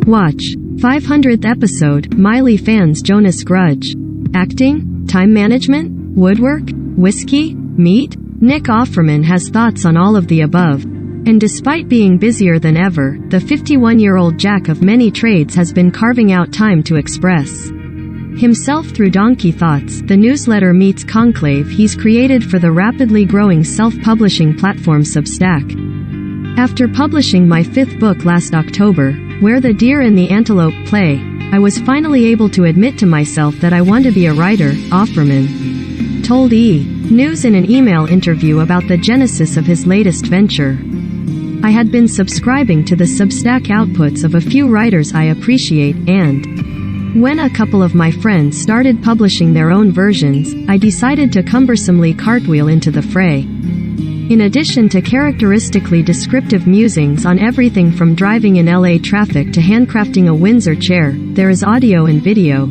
Watch. 500th episode, Miley fans Jonas grudge. Acting? Time management? Woodwork? Whiskey? Meat? Nick Offerman has thoughts on all of the above. And despite being busier than ever, the 51-year-old jack of many trades has been carving out time to express himself through Donkey Thoughts, the newsletter meets conclave he's created for the rapidly growing self-publishing platform Substack. After publishing my 5th book last October, Where the Deer and the Antelope Play, I was finally able to admit to myself that I want to be a writer, Offerman told E! News in an email interview about the genesis of his latest venture. I had been subscribing to the Substack outputs of a few writers I appreciate, and when a couple of my friends started publishing their own versions, I decided to cumbersomely cartwheel into the fray. In addition to characteristically descriptive musings on everything from driving in LA traffic to handcrafting a Windsor chair, there is audio and video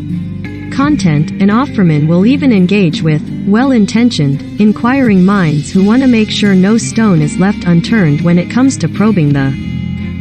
content, and Offerman will even engage with well-intentioned, inquiring minds who want to make sure no stone is left unturned when it comes to probing the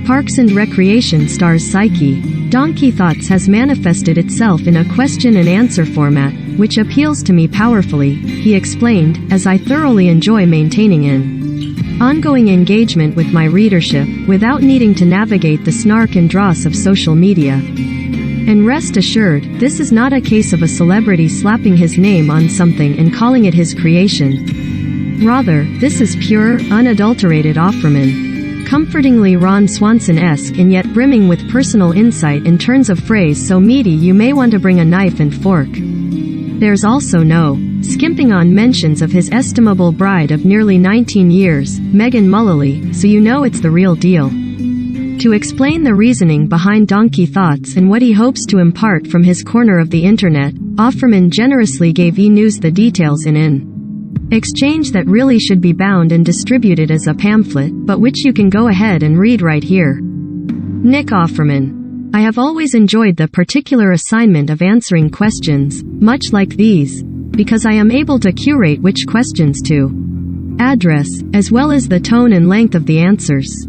Parks and Recreation star's psyche. Donkey Thoughts has manifested itself in a question and answer format, which appeals to me powerfully, he explained, as I thoroughly enjoy maintaining an ongoing engagement with my readership, without needing to navigate the snark and dross of social media. And rest assured, this is not a case of a celebrity slapping his name on something and calling it his creation. Rather, this is pure, unadulterated Offerman. Comfortingly Ron Swanson-esque and yet brimming with personal insight and turns of phrase so meaty you may want to bring a knife and fork. There's also no skimping on mentions of his estimable bride of nearly 19 years, Megan Mullally, so you know it's the real deal. To explain the reasoning behind Donkey Thoughts and what he hopes to impart from his corner of the internet, Offerman generously gave E! News the details in an exchange that really should be bound and distributed as a pamphlet, but which you can go ahead and read right here. Nick Offerman. I have always enjoyed the particular assignment of answering questions, much like these, because I am able to curate which questions to address, as well as the tone and length of the answers.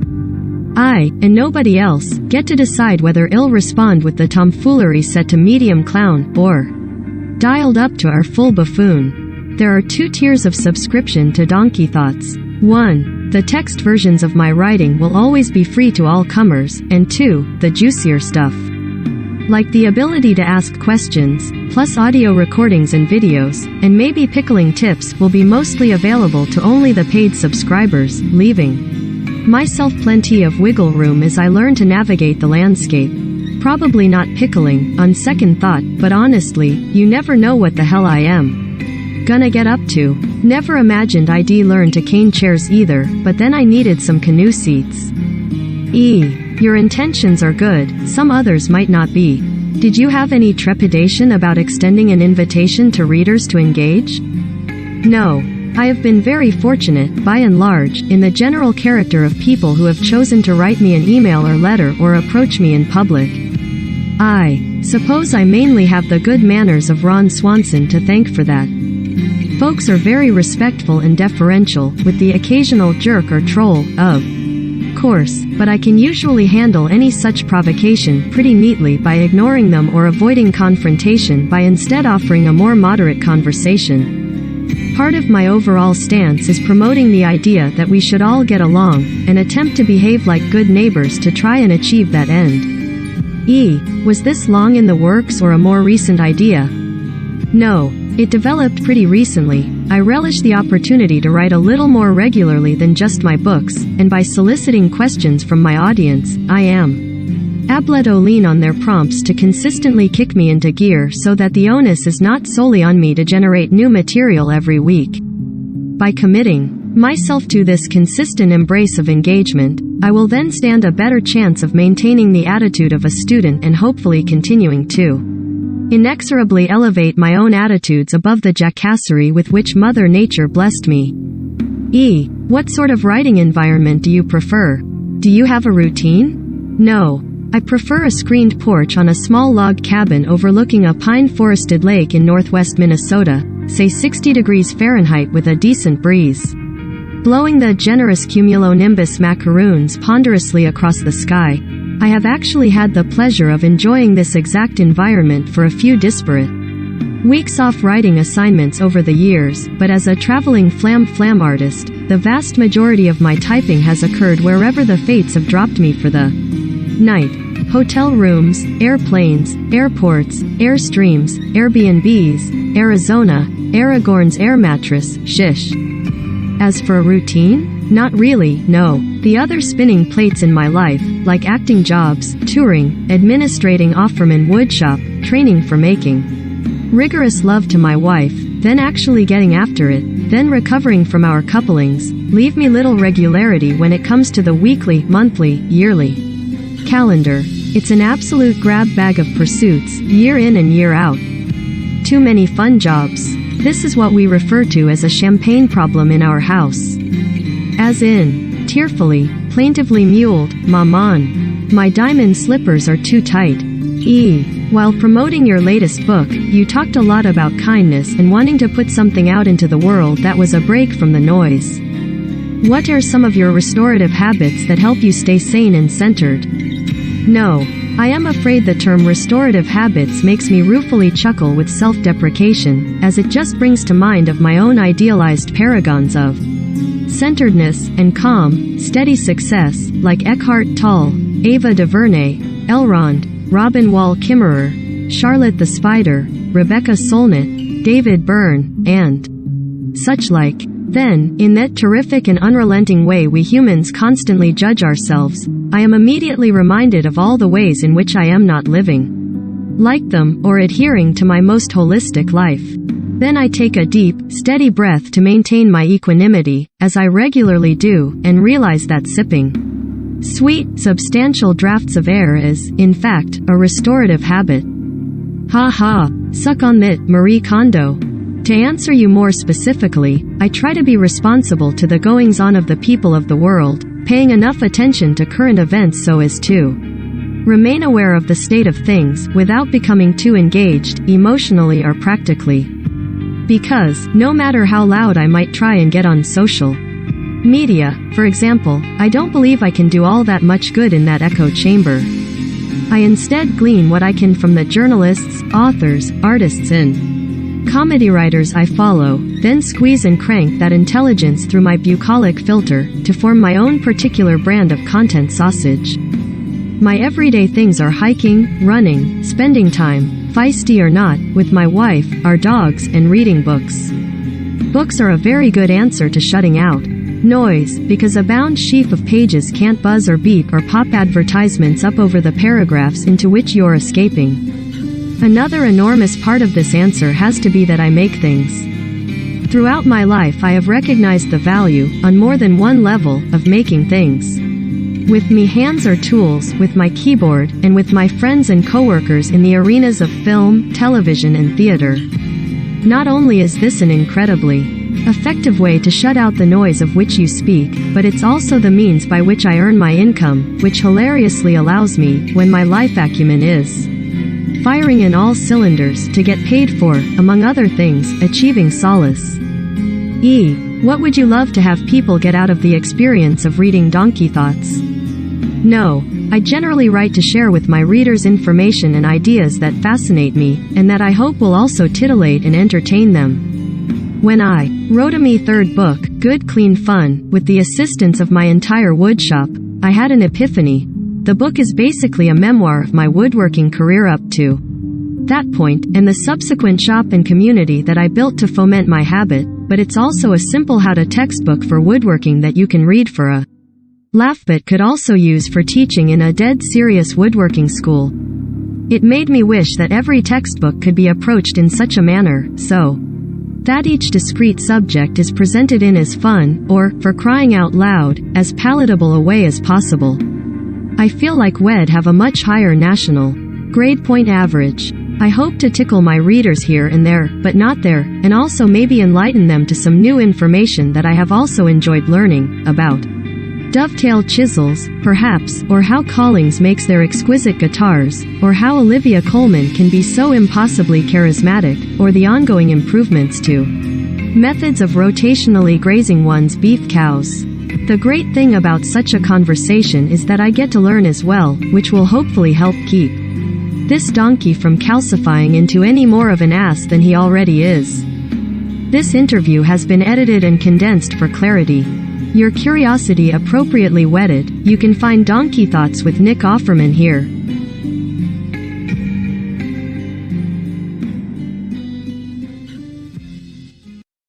I, and nobody else, get to decide whether I'll respond with the tomfoolery set to medium clown, or dialed up to our full buffoon. There are 2 tiers of subscription to Donkey Thoughts. 1. The text versions of my writing will always be free to all comers, and 2. The juicier stuff, like the ability to ask questions, plus audio recordings and videos, and maybe pickling tips, will be mostly available to only the paid subscribers, leaving myself plenty of wiggle room as I learn to navigate the landscape. Probably not pickling, on second thought, but honestly, you never know what the hell I am gonna get up to. Never imagined I'd learn to cane chairs either, but then I needed some canoe seats. Your intentions are good, some others might not be. Did you have any trepidation about extending an invitation to readers to engage? No. I have been very fortunate, by and large, in the general character of people who have chosen to write me an email or letter or approach me in public. I suppose I mainly have the good manners of Ron Swanson to thank for that. Folks are very respectful and deferential, with the occasional jerk or troll, of course, but I can usually handle any such provocation pretty neatly by ignoring them or avoiding confrontation by instead offering a more moderate conversation. Part of my overall stance is promoting the idea that we should all get along, and attempt to behave like good neighbors to try and achieve that end. Was this long in the works or a more recent idea? No, it developed pretty recently. I relish the opportunity to write a little more regularly than just my books, and by soliciting questions from my audience, I am able to lean on their prompts to consistently kick me into gear so that the onus is not solely on me to generate new material every week. By committing myself to this consistent embrace of engagement, I will then stand a better chance of maintaining the attitude of a student and hopefully continuing to inexorably elevate my own attitudes above the jackassery with which Mother Nature blessed me. What sort of writing environment do you prefer? Do you have a routine? No. I prefer a screened porch on a small log cabin overlooking a pine-forested lake in northwest Minnesota, say 60 degrees Fahrenheit with a decent breeze blowing the generous cumulonimbus macaroons ponderously across the sky. I have actually had the pleasure of enjoying this exact environment for a few disparate weeks off writing assignments over the years, but as a traveling flam artist, the vast majority of my typing has occurred wherever the fates have dropped me for the night. Hotel rooms, airplanes, airports, airstreams, Airbnbs, Arizona, Aragorn's air mattress, shish. As for a routine? Not really, no. The other spinning plates in my life, like acting jobs, touring, administrating Offerman woodshop, training for making rigorous love to my wife, then actually getting after it, then recovering from our couplings, leave me little regularity when it comes to the weekly, monthly, yearly calendar. It's an absolute grab bag of pursuits, year in and year out. Too many fun jobs. This is what we refer to as a champagne problem in our house. As in, tearfully, plaintively mewled, Maman. My diamond slippers are too tight. While promoting your latest book, you talked a lot about kindness and wanting to put something out into the world that was a break from the noise. What are some of your restorative habits that help you stay sane and centered? No. I am afraid the term restorative habits makes me ruefully chuckle with self-deprecation, as it just brings to mind of my own idealized paragons of centeredness and calm, steady success, like Eckhart Tolle, Ava DuVernay, Elrond, Robin Wall Kimmerer, Charlotte the Spider, Rebecca Solnit, David Byrne, and such like. Then, in that terrific and unrelenting way we humans constantly judge ourselves, I am immediately reminded of all the ways in which I am not living like them, or adhering to my most holistic life. Then I take a deep, steady breath to maintain my equanimity, as I regularly do, and realize that sipping sweet, substantial draughts of air is, in fact, a restorative habit. Ha ha, suck on that, Marie Kondo. To answer you more specifically, I try to be responsible to the goings-on of the people of the world, paying enough attention to current events so as to remain aware of the state of things without becoming too engaged, emotionally or practically. Because, no matter how loud I might try and get on social media, for example, I don't believe I can do all that much good in that echo chamber. I instead glean what I can from the journalists, authors, artists and comedy writers I follow, then squeeze and crank that intelligence through my bucolic filter, to form my own particular brand of content sausage. My everyday things are hiking, running, spending time, feisty or not, with my wife, our dogs, and reading books. Books are a very good answer to shutting out noise, because a bound sheaf of pages can't buzz or beep or pop advertisements up over the paragraphs into which you're escaping. Another enormous part of this answer has to be that I make things. Throughout my life I have recognized the value, on more than one level, of making things. With me hands are tools, with my keyboard, and with my friends and coworkers in the arenas of film, television and theater. Not only is this an incredibly effective way to shut out the noise of which you speak, but it's also the means by which I earn my income, which hilariously allows me, when my life acumen is firing in all cylinders, to get paid for, among other things, achieving solace. What would you love to have people get out of the experience of reading Donkey Thoughts? No. I generally write to share with my readers information and ideas that fascinate me, and that I hope will also titillate and entertain them. When I wrote me third book, Good Clean Fun, with the assistance of my entire woodshop, I had an epiphany. The book is basically a memoir of my woodworking career up to that point, and the subsequent shop and community that I built to foment my habit, but it's also a simple how-to textbook for woodworking that you can read for a laugh but could also use for teaching in a dead serious woodworking school. It made me wish that every textbook could be approached in such a manner, so that each discrete subject is presented in as fun, or, for crying out loud, as palatable a way as possible. I feel like we'd have a much higher national grade point average. I hope to tickle my readers here and there, but not there, and also maybe enlighten them to some new information that I have also enjoyed learning about. Dovetail chisels, perhaps, or how Collings makes their exquisite guitars, or how Olivia Colman can be so impossibly charismatic, or the ongoing improvements to methods of rotationally grazing one's beef cows. The great thing about such a conversation is that I get to learn as well, which will hopefully help keep this donkey from calcifying into any more of an ass than he already is. This interview has been edited and condensed for clarity. Your curiosity appropriately whetted. You can find Donkey Thoughts with Nick Offerman here.